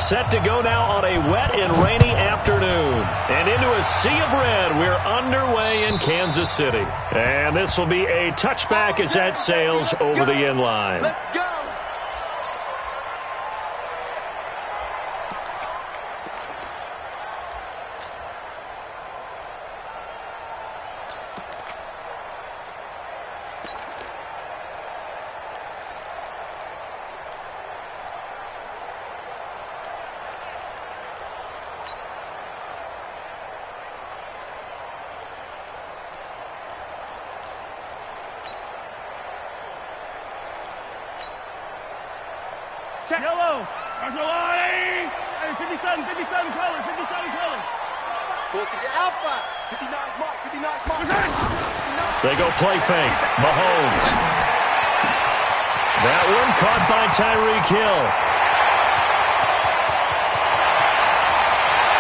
Set to go now on a wet and rainy afternoon. And into a sea of red, we're underway in Kansas City. And this will be a touchback as that sails over the end line. Let's go. Check. Yellow. There's a line. Hey, 57 color, 57 color. Look at the alpha. 59 mark, 59 mark. They go play fake. Mahomes. That one caught by Tyreek Hill.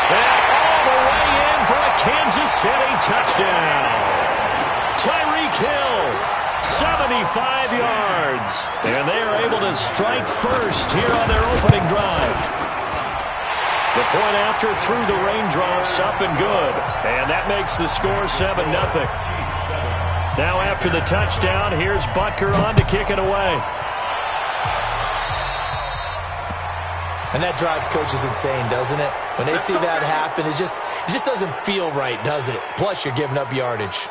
And all the way in for a Kansas City touchdown. Tyreek Hill. 75 yards. And they are able to strike first here on their opening drive. The point after through the raindrops, up and good. And that makes the score 7-0. Now after the touchdown, here's Butker on to kick it away. And that drives coaches insane, doesn't it? When they see that happen, it just doesn't feel right, does it? Plus, you're giving up yardage.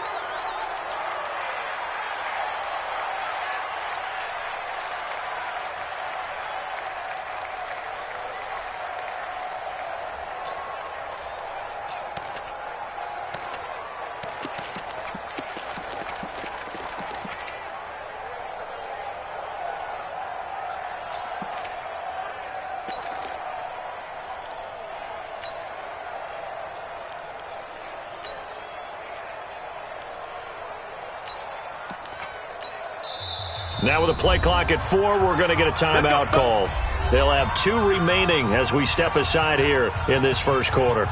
Now with a play clock at 4, we're going to get a timeout call. They'll have 2 remaining as we step aside here in this first quarter.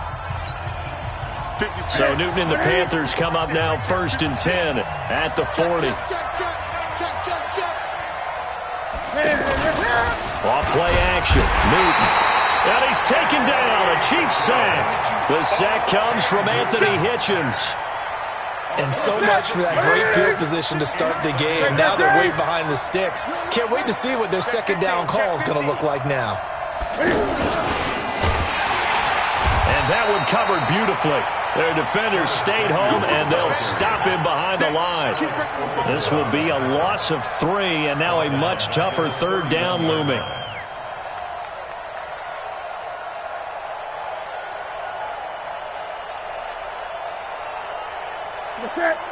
So Newton and the Panthers come up now 1st and 10 at the 40. Off play action. Newton. And he's taken down. A Chiefs sack. The sack comes from Anthony Hitchens. And so much for that great field position to start the game. Now they're way behind the sticks. Can't wait to see what their second down call is going to look like now. And that one covered beautifully. Their defenders stayed home, and they'll stop him behind the line. This will be a loss of 3, and now a much tougher third down looming.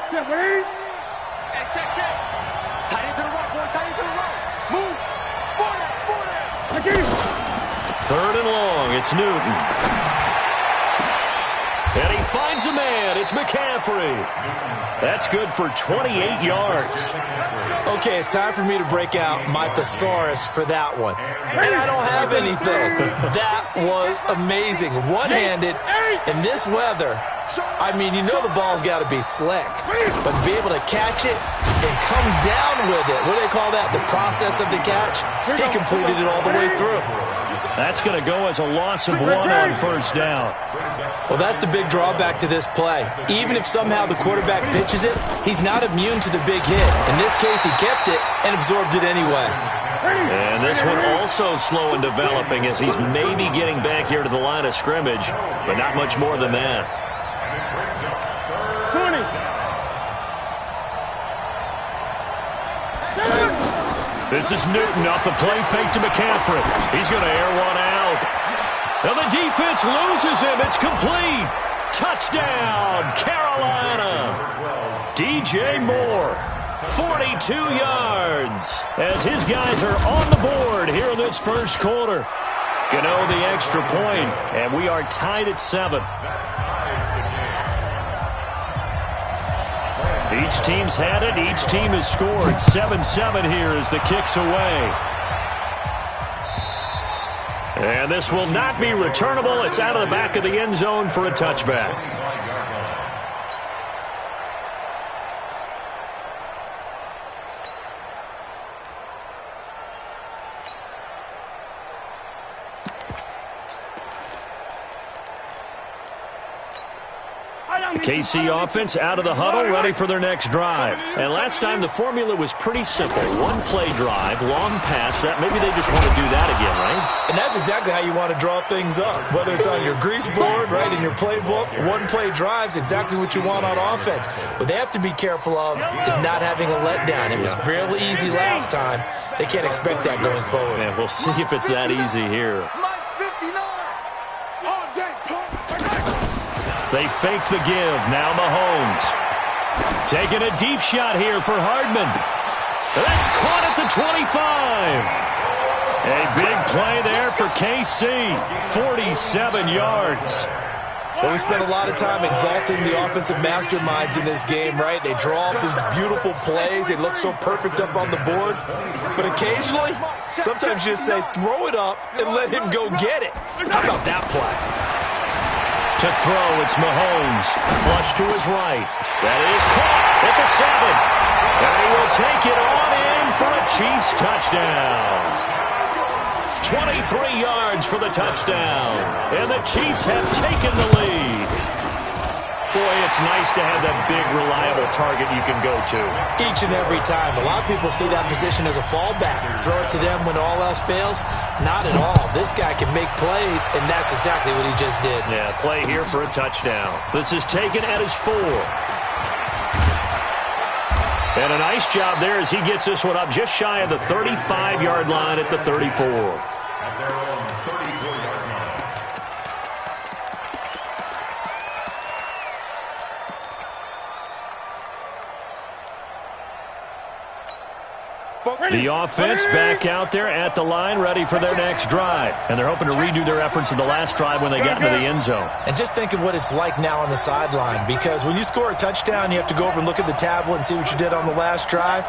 Check, ready? Hey, check. Tight into the right, boy. Tight into the right. Move. Forward. 3rd and long. It's Newton. And he finds a man. It's McCaffrey. That's good for 28 yards. Okay, it's time for me to break out my thesaurus for that one. And I don't have anything. That was amazing. One-handed in this weather. I mean, you know the ball's got to be slick. But to be able to catch it and come down with it, what do they call that? The process of the catch? He completed it all the way through. That's going to go as a loss of 1 on first down. Well, that's the big drawback to this play. Even if somehow the quarterback pitches it, he's not immune to the big hit. In this case, he kept it and absorbed it anyway. And this one also slow in developing as he's maybe getting back here to the line of scrimmage, but not much more than that. 20. This is Newton off the play fake to McCaffrey. He's going to air one out. Now the defense loses him. It's complete. Touchdown, Carolina. DJ Moore, 42 yards as his guys are on the board here in this first quarter. Gano the extra point, and we are tied at 7. Each team's had it. Each team has scored. 7-7 here as the kick's away. And this will not be returnable. It's out of the back of the end zone for a touchback. The KC offense out of the huddle, ready for their next drive. And last time, the formula was pretty simple. One-play drive, long pass. That maybe they just want to do that again, right? And that's exactly how you want to draw things up. Whether it's on your grease board, right, in your playbook, one-play drive's exactly what you want on offense. What they have to be careful of is not having a letdown. It was fairly easy last time. They can't expect that going forward. Yeah, we'll see if it's that easy here. They fake the give. Now Mahomes. Taking a deep shot here for Hardman. That's caught at the 25. A big play there for KC. 47 yards. Well, we spent a lot of time exalting the offensive masterminds in this game, right? They draw up these beautiful plays. They look so perfect up on the board. But occasionally, sometimes you just say, throw it up and let him go get it. How about that play? To throw, it's Mahomes. Flush to his right. That is caught at the 7. And he will take it on in for a Chiefs touchdown. 23 yards for the touchdown. And the Chiefs have taken the lead. Boy, it's nice to have that big, reliable target you can go to. Each and every time. A lot of people see that position as a fallback. Throw it to them when all else fails. Not at all. This guy can make plays, and that's exactly what he just did. Yeah, play here for a touchdown. This is taken at his 4. And a nice job there as he gets this one up just shy of the 35-yard line at the 34. The offense back out there at the line, ready for their next drive. And they're hoping to redo their efforts in the last drive when they got into the end zone. And just think of what it's like now on the sideline, because when you score a touchdown, you have to go over and look at the tablet and see what you did on the last drive.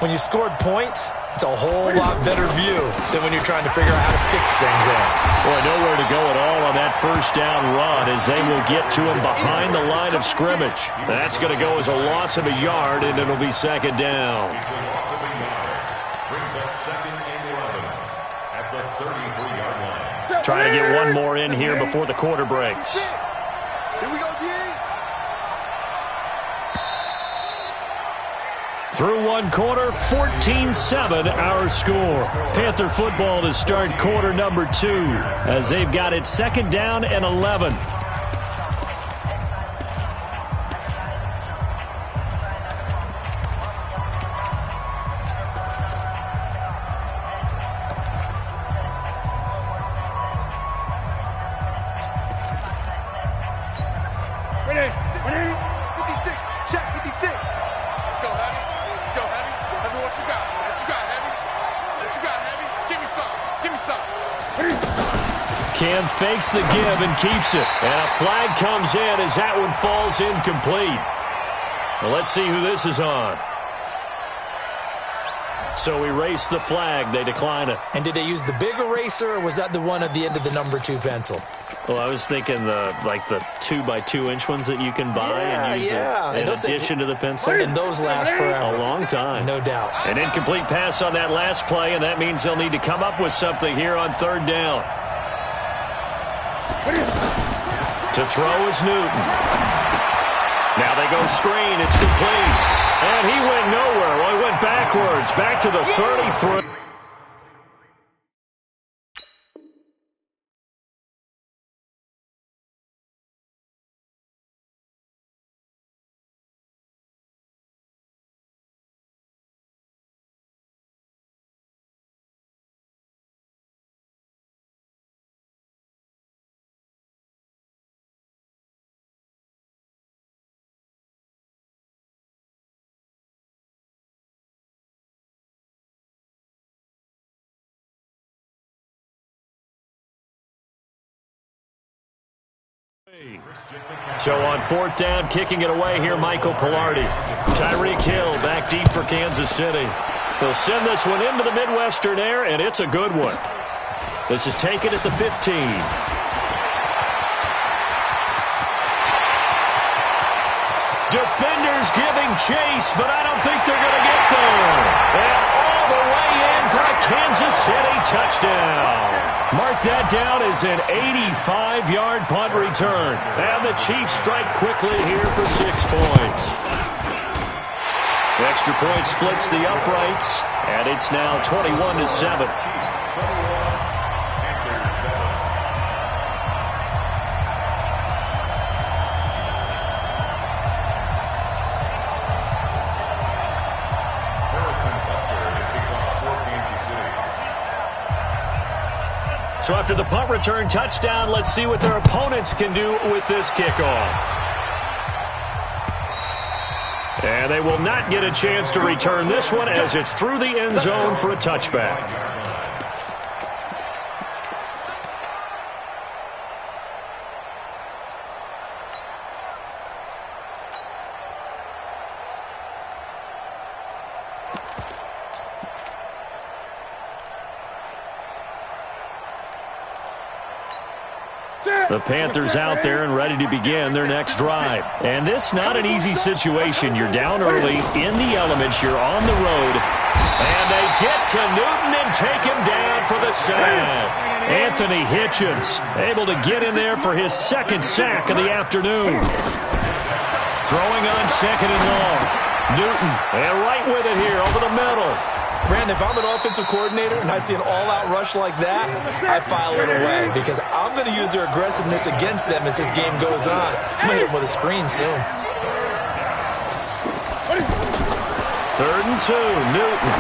When you scored points, it's a whole lot better view than when you're trying to figure out how to fix things out. Boy, nowhere to go at all on that first down run as they will get to him behind the line of scrimmage. That's going to go as a loss of a yard, and it'll be second down. Trying to get one more in here before the quarter breaks. Here we go, D. Through one quarter, 14-7 our score. Panther football to start quarter number 2 as they've got it second down and 11. Cam fakes the give and keeps it. And a flag comes in as that one falls incomplete. Well, let's see who this is on. So erase the flag. They decline it. And did they use the big eraser, or was that the one at the end of the number 2 pencil? Well, I was thinking the 2x2-inch ones that you can buy and use in addition to the pencil. And those last forever. A long time. No doubt. An incomplete pass on that last play, and that means they'll need to come up with something here on third down. To throw is Newton. Now they go screen. It's complete. And he went nowhere. Well, he went backwards. Back to the 33. So on fourth down, kicking it away here, Michael Pilardi. Tyreek Hill back deep for Kansas City. They'll send this one into the Midwestern air, and it's a good one. This is taken at the 15. Defenders giving chase, but I don't think they're going to get there. And all the way in for a Kansas City touchdown. Mark mark that down as an 85-yard punt return. And the Chiefs strike quickly here for 6 points. The extra point splits the uprights, and it's now 21-7. So after the punt return touchdown, let's see what their opponents can do with this kickoff. And they will not get a chance to return this one as it's through the end zone for a touchback. The Panthers out there and ready to begin their next drive. And this not an easy situation. You're down early, in the elements, you're on the road. And they get to Newton and take him down for the sack. Anthony Hitchens able to get in there for his second sack of the afternoon. Throwing on second and long. Newton, and right with it here over the middle. Brandon, if I'm an offensive coordinator and I see an all-out rush like that, I file it away because I'm going to use their aggressiveness against them as this game goes on. I'm going to hit them with a screen soon. 3rd and 2, Newton.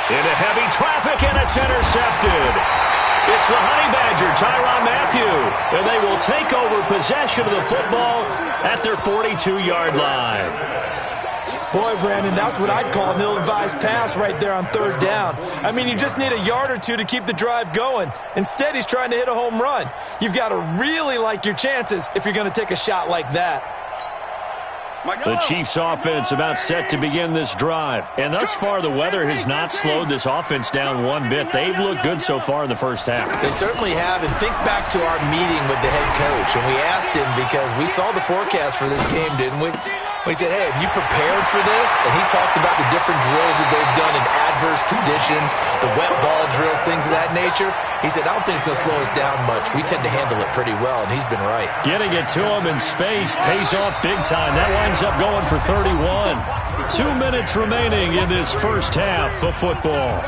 Into heavy traffic, and it's intercepted. It's the Honey Badger, Tyrann Mathieu, and they will take over possession of the football at their 42-yard line. Boy, Brandon, that's what I'd call an ill-advised pass right there on 3rd down. I mean, you just need a yard or two to keep the drive going. Instead, he's trying to hit a home run. You've got to really like your chances if you're going to take a shot like that. The Chiefs offense about set to begin this drive. And thus far, the weather has not slowed this offense down one bit. They've looked good so far in the first half. They certainly have. And think back to our meeting with the head coach. And we asked him because we saw the forecast for this game, didn't we? We said, hey, have you prepared for this? And he talked about the different drills that they've done in adverse conditions, the wet ball drills, things of that nature. He said, I don't think it's going to slow us down much. We tend to handle it pretty well, and he's been right. Getting it to him in space pays off big time. That winds up going for 31. 2 minutes remaining in this first half of football.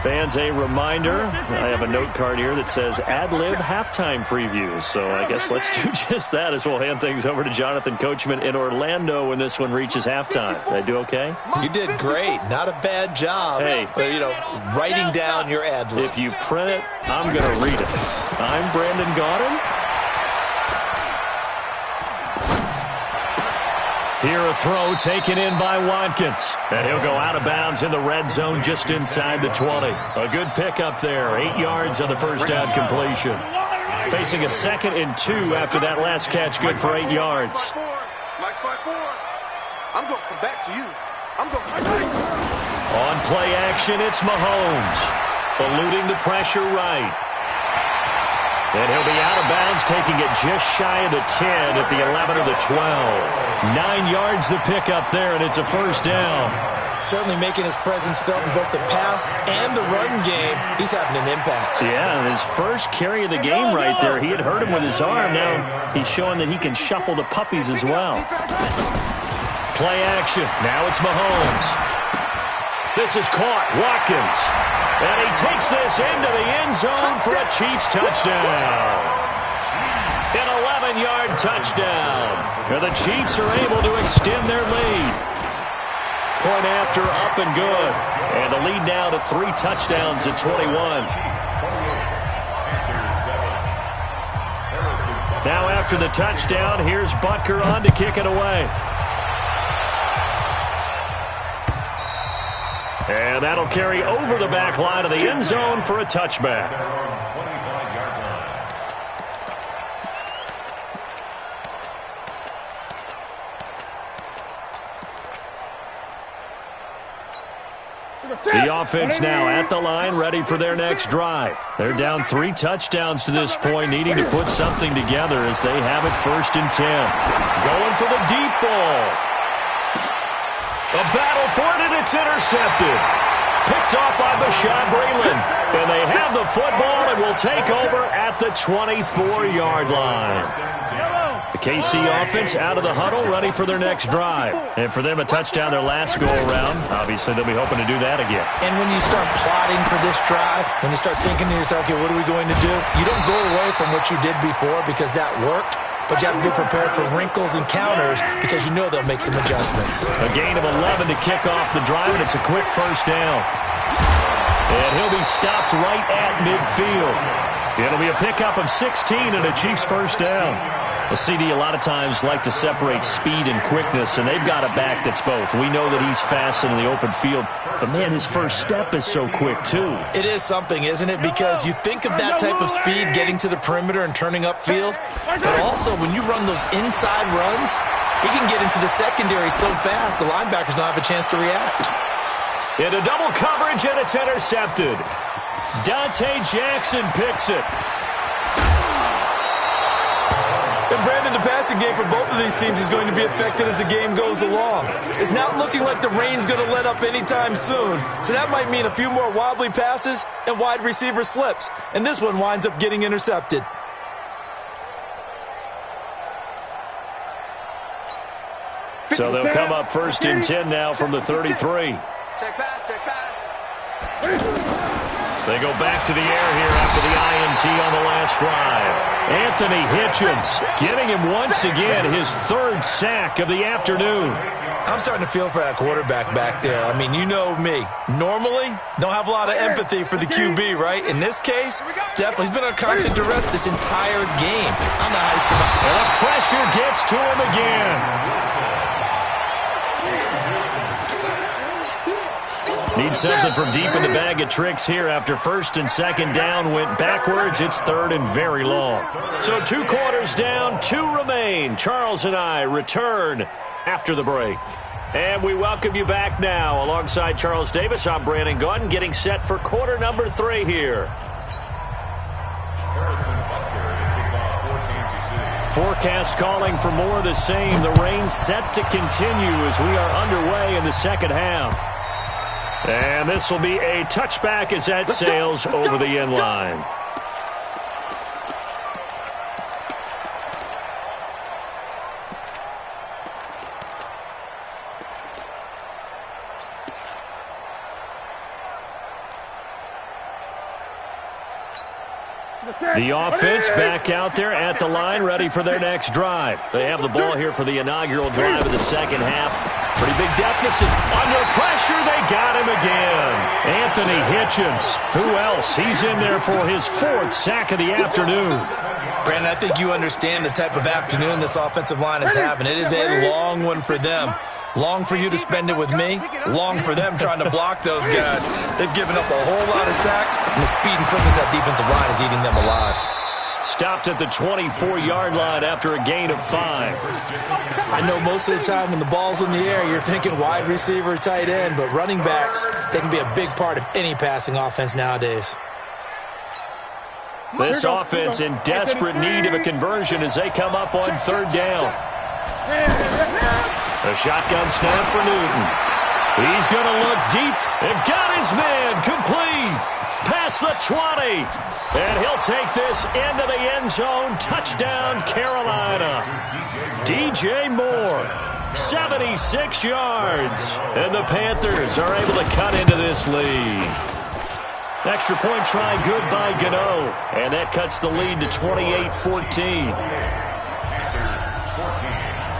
Fans, a reminder, I have a note card here that says ad-lib halftime previews. So I guess let's do just that as we'll hand things over to Jonathan Coachman in Orlando when this one reaches halftime. Did I do okay? You did great. Not a bad job. Hey. Writing down your ad-libs. If you print it, I'm going to read it. I'm Brandon Gaudin. Here a throw taken in by Watkins. And he'll go out of bounds in the red zone just inside the 20. A good pickup there. 8 yards on the first down completion. Facing a 2nd and 2 after that last catch. Good for 8 yards. I'm going to come back to you. I'm going to come back. On play action, it's Mahomes. Eluding the pressure right. And he'll be out of bounds, taking it just shy of the 10 at the 11 or the 12. 9 yards to pick up there, and it's a first down. Certainly making his presence felt in both the pass and the run game. He's having an impact. Yeah, and his first carry of the game right there, he had hurt him with his arm. Now he's showing that he can shuffle the puppies as well. Play action. Now it's Mahomes. This is caught. Watkins. And he takes this into the end zone for a Chiefs touchdown. An 11-yard touchdown. And the Chiefs are able to extend their lead. Point after, up and good. And the lead now to 3 touchdowns at 21. Now after the touchdown, here's Butker on to kick it away. And that'll carry over the back line of the end zone for a touchback. The offense now at the line, ready for their next drive. They're down 3 touchdowns to this point, needing to put something together as they have it 1st and 10. Going for the deep ball. A battle for it, and it's intercepted. Picked off by Bashaud Breeland. And they have the football and will take over at the 24-yard line. The KC offense out of the huddle, ready for their next drive. And for them, a touchdown their last go-around. Obviously, they'll be hoping to do that again. And when you start plotting for this drive, when you start thinking to yourself, okay, what are we going to do? You don't go away from what you did before because that worked. But you have to be prepared for wrinkles and counters because you know they'll make some adjustments. A gain of 11 to kick off the drive, and it's a quick first down. And he'll be stopped right at midfield. It'll be a pickup of 16 and a Chiefs first down. The CD a lot of times like to separate speed and quickness, and they've got a back that's both. We know that he's fast in the open field, but, man, his first step is so quick, too. It is something, isn't it? Because you think of that type of speed getting to the perimeter and turning upfield, but also when you run those inside runs, he can get into the secondary so fast the linebackers don't have a chance to react. Into double coverage, and it's intercepted. Dante Jackson picks it. And Brandon, the passing game for both of these teams is going to be affected as the game goes along. It's not looking like the rain's going to let up anytime soon. So that might mean a few more wobbly passes and wide receiver slips. And this one winds up getting intercepted. So they'll come up first and 10 now from the 33. Check pass, check pass. They go back to the air here after the INT on the last drive. Anthony Hitchens getting him once again his third sack of the afternoon. I'm starting to feel for that quarterback back there. I mean, you know me. Normally, don't have a lot of empathy for the QB, right? In this case, definitely. He's been under constant duress this entire game. I don't know how he survived. And the pressure gets to him again. Need something from deep in the bag of tricks here after first and second down went backwards. It's third and very long. So 2 quarters down, 2 remain. Charles and I return after the break. And we welcome you back now. Alongside Charles Davis, I'm Brandon Gaudin, getting set for quarter number 3 here. Forecast calling for more of the same. The rain set to continue as we are underway in the second half. And this will be a touchback as that sails over the end line. The offense back out there at the line, ready for their next drive. They have the ball here for the inaugural drive of the second half. Pretty big deficit. Under pressure, they got him again. Anthony Hitchens. Who else? He's in there for his 4th sack of the afternoon. Brandon, I think you understand the type of afternoon this offensive line is having. It is a long one for them. Long for you to spend it with me. Long for them trying to block those guys. They've given up a whole lot of sacks, and the speed and quickness of that defensive line is eating them alive. Stopped at the 24-yard line after a gain of 5. I know most of the time when the ball's in the air, you're thinking wide receiver, tight end, but running backs, they can be a big part of any passing offense nowadays. This offense in desperate need of a conversion as they come up on third down. A shotgun snap for Newton. He's going to look deep and got his man complete. Past the 20. And he'll take this into the end zone. Touchdown, Carolina. DJ Moore, 76 yards. And the Panthers are able to cut into this lead. Extra point try good by Gano. And that cuts the lead to 28-14.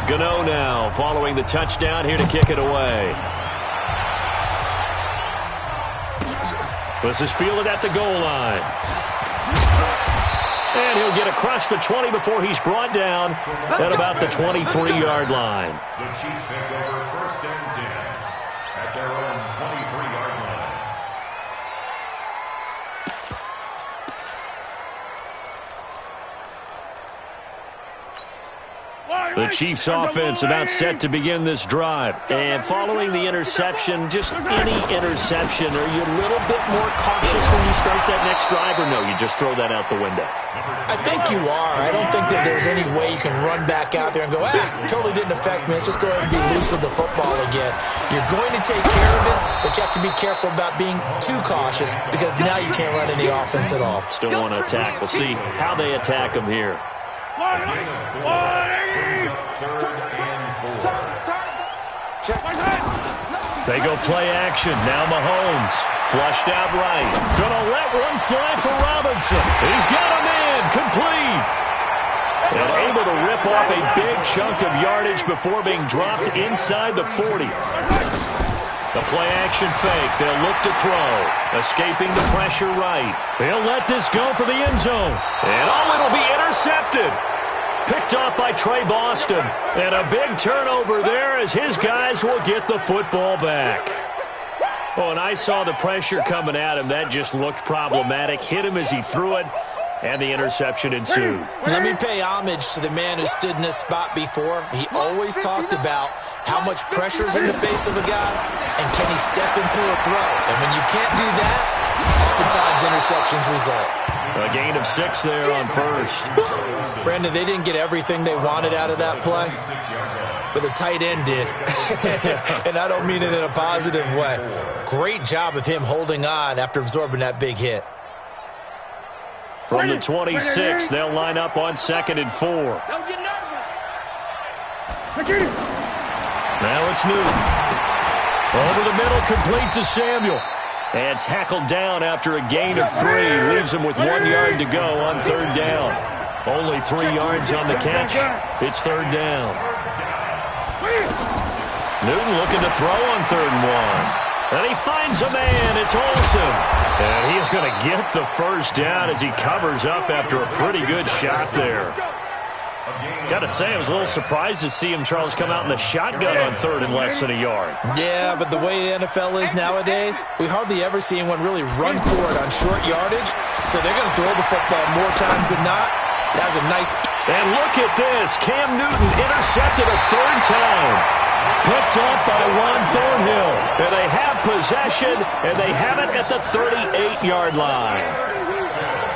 Gano now following the touchdown here to kick it away. This is fielded at the goal line. And he'll get across the 20 before he's brought down at about the 23-yard line. The Chiefs take over first and 10 at their own 23-yard line. The Chiefs offense about set to begin this drive. And following the interception, just any interception, are you a little bit more cautious when you start that next drive, or no, you just throw that out the window? I think you are. I don't think that there's any way you can run back out there and go, totally didn't affect me. Let's just go ahead and be loose with the football again. You're going to take care of it, but you have to be careful about being too cautious because now you can't run any offense at all. Still want to attack. We'll see how they attack him here. They go play action. Now Mahomes. Flushed out right. Gonna let one fly for Robinson. He's got him in. Complete. And able to rip off a big chunk of yardage before being dropped inside the 40. The play action fake. They'll look to throw. Escaping the pressure right. They'll let this go for the end zone. And it'll be intercepted. Picked off by Trey Boston. And a big turnover there as his guys will get the football back. Oh, and I saw the pressure coming at him. That just looked problematic. Hit him as he threw it. And the interception ensued. Let me pay homage to the man who stood in this spot before. He always talked about how much pressure is in the face of a guy and can he step into a throw. And when you can't do that, oftentimes interceptions result. A gain of 6 there on first. Brandon, they didn't get everything they wanted out of that play, but the tight end did. And I don't mean it in a positive way. Great job of him holding on after absorbing that big hit. From the 26, they'll line up on 2nd and 4. Don't get nervous. Now it's Newton. Over the middle, complete to Samuel. And tackled down after a gain of 3. Leaves him with 1 yard to go on 3rd down. Only 3 yards on the catch. It's 3rd down. Newton looking to throw on 3rd and 1. And he finds a man. It's Olsen. And he is going to get the first down as he covers up after a pretty good shot there. Got to say, I was a little surprised to see him, Charles, come out in the shotgun on 3rd and less than a yard. Yeah, but the way the NFL is nowadays, we hardly ever see anyone really run for it on short yardage. So they're going to throw the football more times than not. That was a nice... And look at this. Cam Newton intercepted a 3rd time. Picked off by Juan Thornhill. And they have possession, and they have it at the 38-yard line.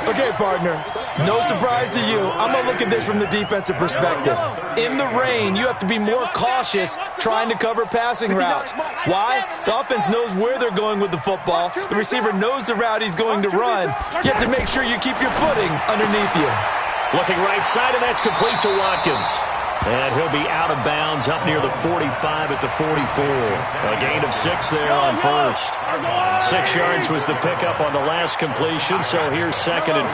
Okay, partner, no surprise to you. I'm going to look at this from the defensive perspective. In the rain, you have to be more cautious trying to cover passing routes. Why? The offense knows where they're going with the football. The receiver knows the route he's going to run. You have to make sure you keep your footing underneath you. Looking right side, and that's complete to Watkins. And he'll be out of bounds up near the 45 at the 44. A gain of 6 there on first. 6 yards was the pickup on the last completion, so here's 2nd and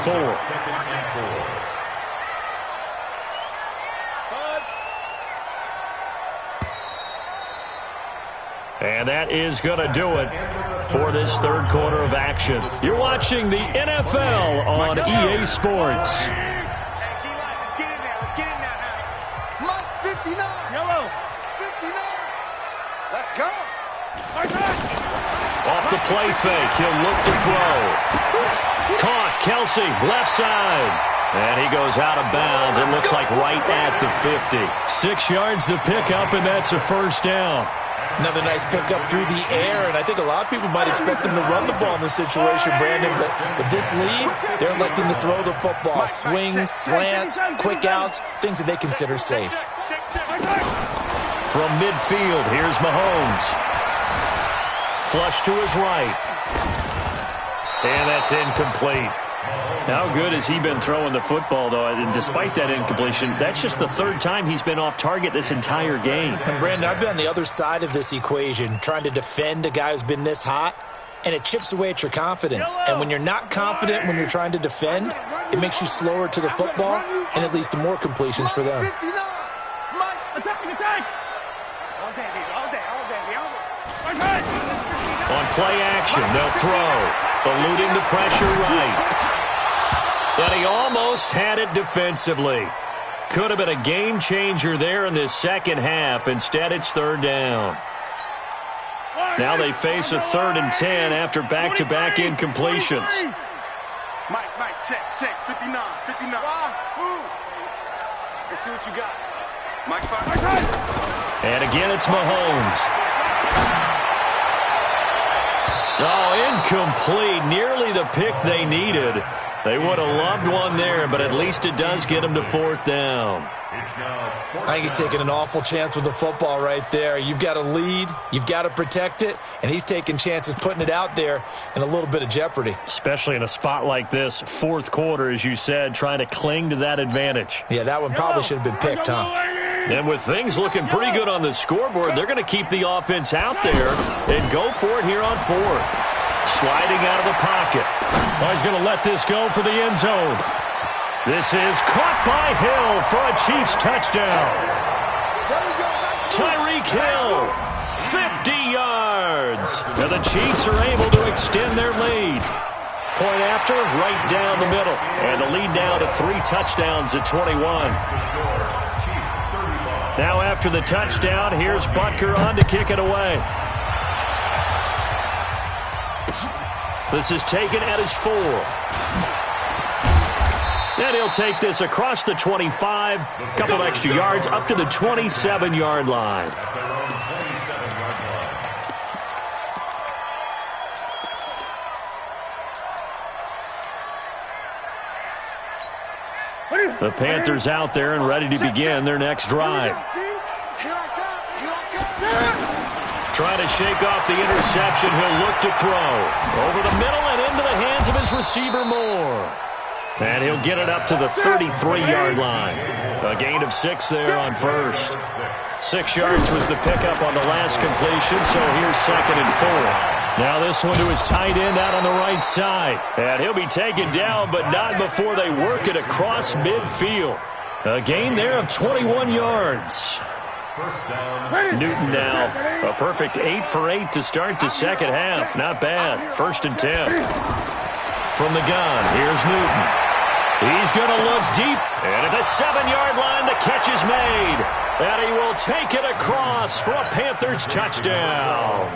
4. And that is going to do it for this 3rd quarter of action. You're watching the NFL on EA Sports. Off the play fake, he'll look to throw. Caught, Kelsey, left side. And he goes out of bounds. It looks like right at the 50. 6 yards the pickup, and that's a first down. Another nice pickup through the air, and I think a lot of people might expect them to run the ball in this situation, Brandon, but with this lead, they're electing to throw the football. Swings, slants, quick outs, things that they consider safe. From midfield, here's Mahomes. Flush to his right. And that's incomplete. How good has he been throwing the football, though? And despite that incompletion, that's just the 3rd time he's been off target this entire game. And Brandon, I've been on the other side of this equation, trying to defend a guy who's been this hot, and it chips away at your confidence. And when you're not confident when you're trying to defend, it makes you slower to the football, and it leads to more completions for them. On play action, they'll throw, eluding the pressure right. And he almost had it defensively. Could have been a game changer there in this second half. Instead, it's 3rd down. Now they face a 3rd and 10 after back-to-back incompletions. Mike, check, 59. Let's see what you got. Mike, 5. And again, it's Mahomes. Oh, incomplete. Nearly the pick they needed. They would have loved one there, but at least it does get them to 4th down. I think he's taking an awful chance with the football right there. You've got to lead, you've got to protect it, and he's taking chances putting it out there in a little bit of jeopardy. Especially in a spot like this, 4th quarter, as you said, trying to cling to that advantage. Yeah, that one probably should have been picked, huh? And with things looking pretty good on the scoreboard, they're going to keep the offense out there and go for it here on 4th. Sliding out of the pocket. Oh, he's going to let this go for the end zone. This is caught by Hill for a Chiefs touchdown. Tyreek Hill, 50 yards. And the Chiefs are able to extend their lead. Point after, right down the middle. And the lead now to 3 touchdowns at 21. Now after the touchdown, here's Butker on to kick it away. This is taken at his 4. And he'll take this across the 25, couple extra yards up to the 27-yard line. The Panthers out there and ready to begin their next drive. Trying to shake off the interception, he'll look to throw. Over the middle and into the hands of his receiver Moore. And he'll get it up to the 33-yard line. A gain of 6 there on first. 6 yards was the pickup on the last completion, so here's 2nd and 4. Now this one to his tight end out on the right side. And he'll be taken down, but not before they work it across midfield. A gain there of 21 yards. Newton now, a perfect 8 for 8 to start the second half. Not bad. 1st and 10. From the gun, here's Newton. He's going to look deep, and at the 7-yard line, the catch is made. And he will take it across for a Panthers touchdown.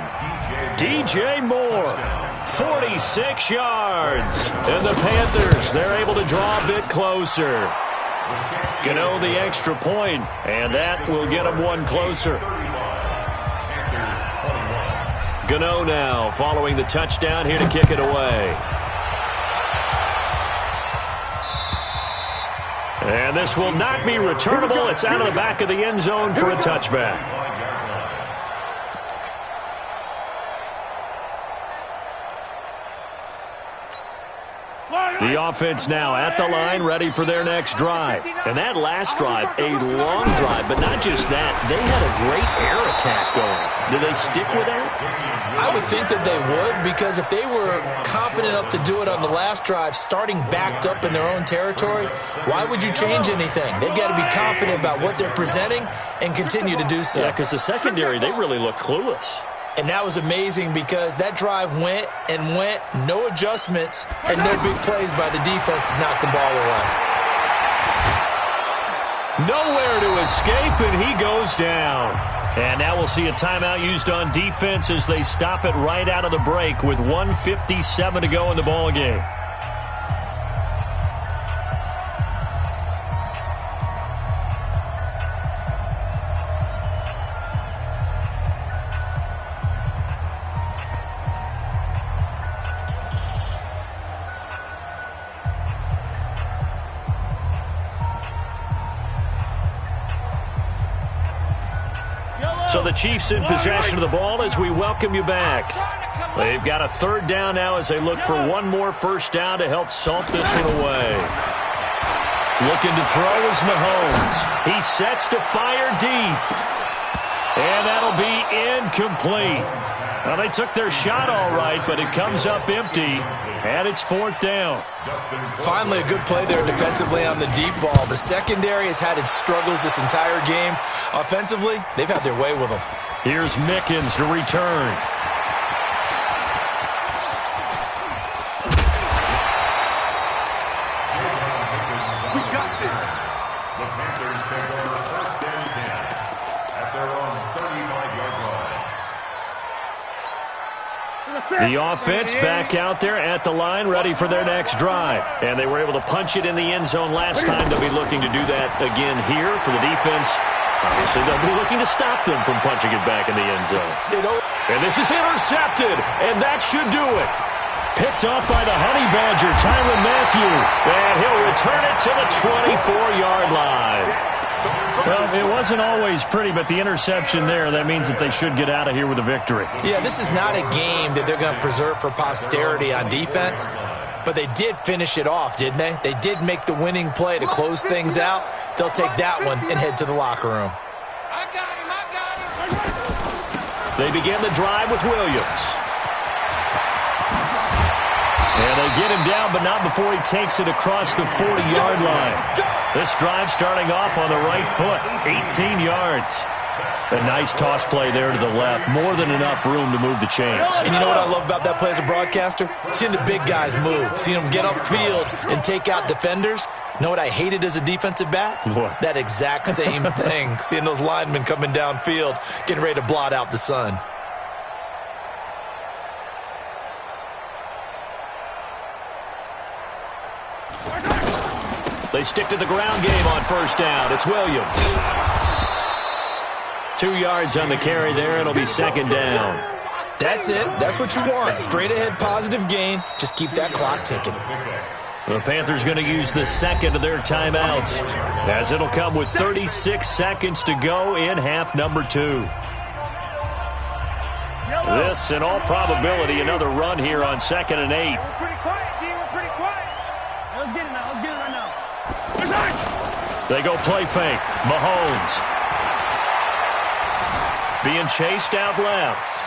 DJ Moore, 46 yards. And the Panthers, they're able to draw a bit closer. Gano the extra point, and that will get them one closer. Gano now following the touchdown here to kick it away. And this will not be returnable. It's out of the back of the end zone for a touchback. The offense now at the line, ready for their next drive. And that last drive, a long drive, but not just that. They had a great air attack going. Do they stick with that? I would think that they would, because if they were confident enough to do it on the last drive, starting backed up in their own territory, why would you change anything? They've got to be confident about what they're presenting and continue to do so. Yeah, because the secondary, they really look clueless. And that was amazing because that drive went and went, no adjustments, and no big plays by the defense to knock the ball away. Nowhere to escape, and he goes down. And now we'll see a timeout used on defense as they stop it right out of the break with 1:57 to go in the ballgame. So the Chiefs in possession of the ball as we welcome you back. They've got a 3rd down now as they look for one more 1st down to help salt this one away. Looking to throw is Mahomes. He sets to fire deep. And that'll be incomplete. Well, they took their shot all right, but it comes up empty, and it's 4th down. Finally, a good play there defensively on the deep ball. The secondary has had its struggles this entire game. Offensively, they've had their way with them. Here's Mickens to return. We got this. The Panthers take over 1st and 10 at their own 35-yard line. The offense back out there at the line, ready for their next drive. And they were able to punch it in the end zone last time. They'll be looking to do that again here for the defense. Obviously, they'll be looking to stop them from punching it back in the end zone. And this is intercepted, and that should do it. Picked off by the Honey Badger, Tyrann Mathieu. And he'll return it to the 24-yard line. Well, it wasn't always pretty, but the interception there, that means that they should get out of here with a victory. Yeah, this is not a game that they're going to preserve for posterity on defense, but they did finish it off, didn't they? They did make the winning play to close things out. They'll take that one and head to the locker room. I got him. They begin the drive with Williams. And they get him down, but not before he takes it across the 40-yard line. This drive starting off on the right foot, 18 yards. A nice toss play there to the left. More than enough room to move the chains. And you know what I love about that play as a broadcaster? Seeing the big guys move. Seeing them get upfield and take out defenders. You know what I hated as a defensive back? What? That exact same thing. Seeing those linemen coming downfield, getting ready to blot out the sun. They stick to the ground game on first down. It's Williams. 2 yards on the carry there. It'll be second down. That's it. That's what you want. Straight ahead positive gain. Just keep that clock ticking. The Panthers going to use the second of their timeouts, as it'll come with 36 seconds to go in half number 2. This, in all probability, another run here on 2nd and 8. We're pretty quiet, D. We're pretty quiet. Let's get it now. Let's get it right now. They go play fake. Mahomes being chased out left.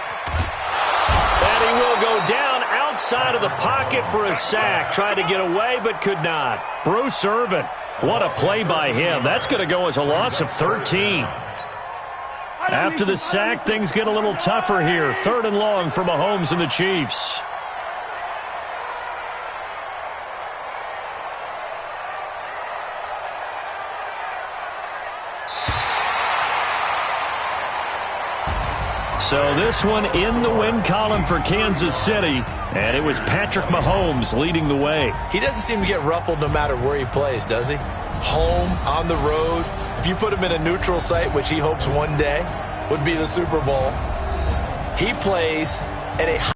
And he will go down outside of the pocket for a sack. Tried to get away, but could not. Bruce Irvin, what a play by him. That's going to go as a loss of 13. After the sack, things get a little tougher here. 3rd and long for Mahomes and the Chiefs. So this one in the win column for Kansas City, and it was Patrick Mahomes leading the way. He doesn't seem to get ruffled no matter where he plays, does he? Home, on the road. If you put him in a neutral site, which he hopes one day would be the Super Bowl, he plays at a